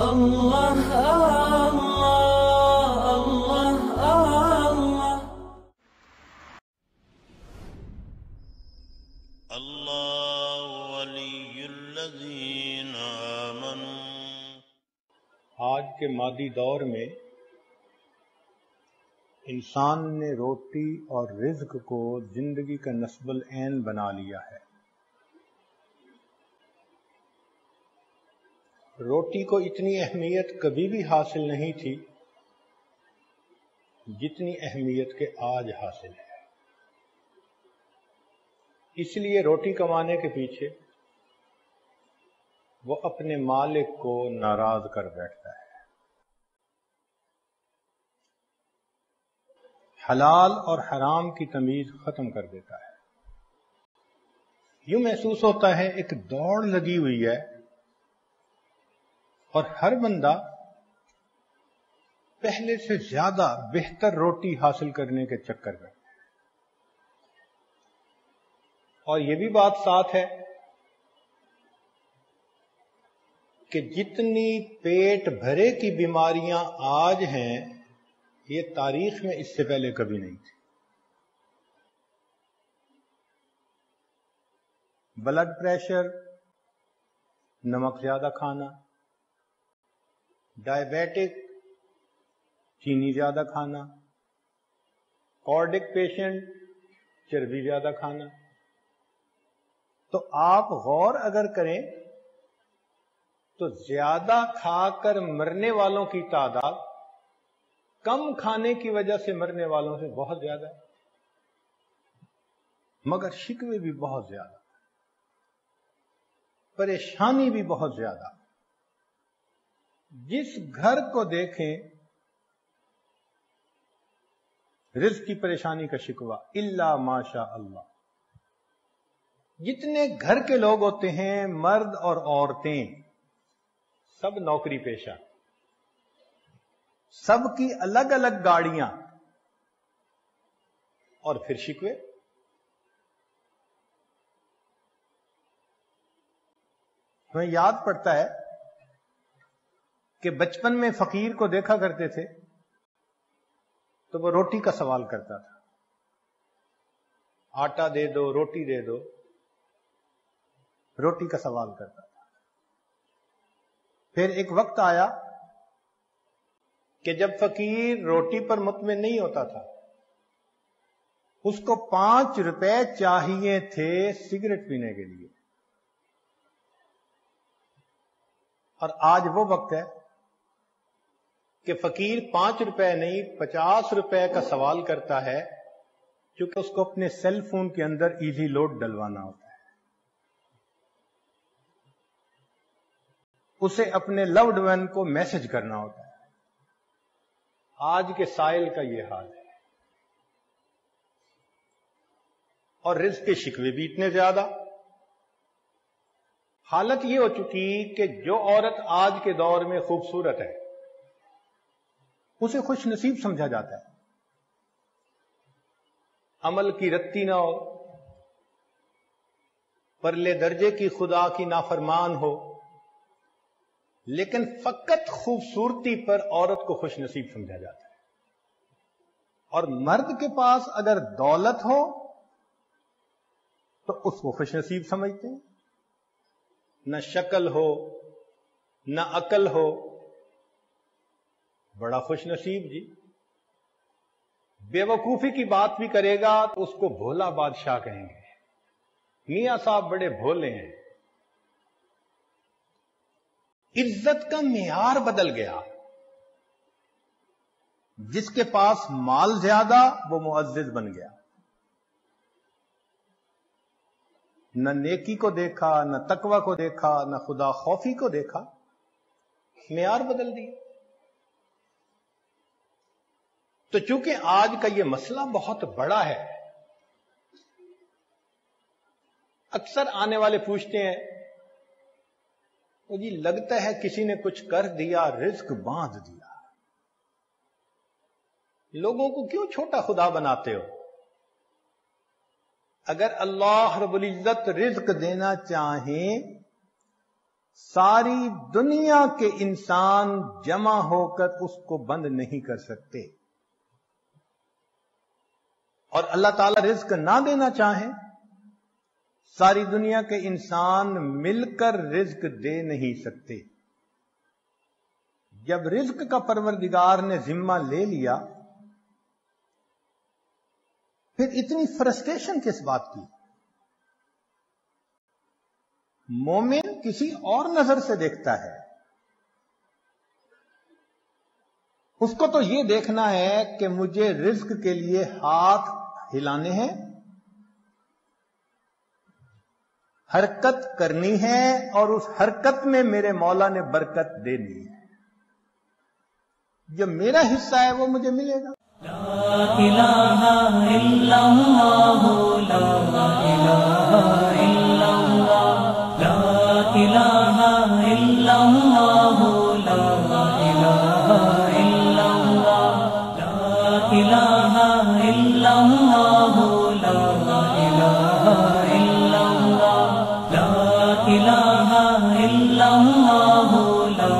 الله الله الله الله ولي الذين آمنوا۔ آج کے مادی دور میں انسان نے روٹی اور رزق کو زندگی کا نصب العین بنا لیا ہے۔ روٹی کو اتنی اہمیت کبھی بھی حاصل نہیں تھی جتنی اہمیت کے آج حاصل ہے۔ اس لیے روٹی کمانے کے پیچھے وہ اپنے مالک کو ناراض کر بیٹھتا ہے، حلال اور حرام کی تمیز ختم کر دیتا ہے۔ یوں محسوس ہوتا ہے ایک دوڑ لگی ہوئی ہے اور ہر بندہ پہلے سے زیادہ بہتر روٹی حاصل کرنے کے چکر میں، اور یہ بھی بات ساتھ ہے کہ جتنی پیٹ بھرے کی بیماریاں آج ہیں یہ تاریخ میں اس سے پہلے کبھی نہیں تھی۔ بلڈ پریشر، نمک زیادہ کھانا، ڈائبیٹک، چینی زیادہ کھانا، کارڈک پیشنٹ، چربی زیادہ کھانا۔ تو آپ غور اگر کریں تو زیادہ کھا کر مرنے والوں کی تعداد کم کھانے کی وجہ سے مرنے والوں سے بہت زیادہ ہے، مگر شکوے بھی بہت زیادہ، پریشانی بھی بہت زیادہ۔ جس گھر کو دیکھیں رزق کی پریشانی کا شکوہ، الا ماشاء اللہ۔ جتنے گھر کے لوگ ہوتے ہیں، مرد اور عورتیں، سب نوکری پیشہ، سب کی الگ الگ گاڑیاں، اور پھر شکوے۔ ہمیں یاد پڑتا ہے کہ بچپن میں فقیر کو دیکھا کرتے تھے تو وہ روٹی کا سوال کرتا تھا، آٹا دے دو، روٹی دے دو، روٹی کا سوال کرتا تھا۔ پھر ایک وقت آیا کہ جب فقیر روٹی پر مطمئن نہیں ہوتا تھا، اس کو 5 روپے چاہیے تھے سگریٹ پینے کے لیے، اور آج وہ وقت ہے کہ فقیر 5 روپے نہیں 50 روپے کا سوال کرتا ہے، کیونکہ اس کو اپنے سیل فون کے اندر ایزی لوڈ ڈلوانا ہوتا ہے، اسے اپنے لوڈ ون کو میسج کرنا ہوتا ہے۔ آج کے سائل کا یہ حال ہے، اور رزق کے شکوے بھی اتنے زیادہ۔ حالت یہ ہو چکی کہ جو عورت آج کے دور میں خوبصورت ہے اسے خوش نصیب سمجھا جاتا ہے، عمل کی رتی نہ ہو، پرلے درجے کی خدا کی نافرمان ہو، لیکن فقط خوبصورتی پر عورت کو خوش نصیب سمجھا جاتا ہے۔ اور مرد کے پاس اگر دولت ہو تو اس کو خوش نصیب سمجھتے ہیں، نہ شکل ہو نہ عقل ہو، بڑا خوش نصیب جی۔ بے وقوفی کی بات بھی کرے گا تو اس کو بھولا بادشاہ کہیں گے، میاں صاحب بڑے بھولے ہیں۔ عزت کا معیار بدل گیا، جس کے پاس مال زیادہ وہ معزز بن گیا، نہ نیکی کو دیکھا، نہ تقوی کو دیکھا، نہ خدا خوفی کو دیکھا، معیار بدل دیا۔ تو چونکہ آج کا یہ مسئلہ بہت بڑا ہے، اکثر آنے والے پوچھتے ہیں جی لگتا ہے کسی نے کچھ کر دیا، رزق باندھ دیا، لوگوں کو کیوں چھوٹا خدا بناتے ہو؟ اگر اللہ رب العزت رزق دینا چاہیں ساری دنیا کے انسان جمع ہو کر اس کو بند نہیں کر سکتے، اور اللہ تعالیٰ رزق نہ دینا چاہیں، ساری دنیا کے انسان مل کر رزق دے نہیں سکتے۔ جب رزق کا پروردگار نے ذمہ لے لیا، پھر اتنی فرسٹریشن کس بات کی؟ مومن کسی اور نظر سے دیکھتا ہے، اس کو تو یہ دیکھنا ہے کہ مجھے رزق کے لیے ہاتھ ہلانے ہیں، حرکت کرنی ہے، اور اس حرکت میں میرے مولا نے برکت دینی ہے، جو میرا حصہ ہے وہ مجھے ملے گا۔ لا الہ الا اللہ، لا الہ الا اللہ، لا الہ الا اللہ، لا الہ الا اللہ، لا الہ الا اللہ، لا الہ الا اللہ، لا الہ الا اللہ، لا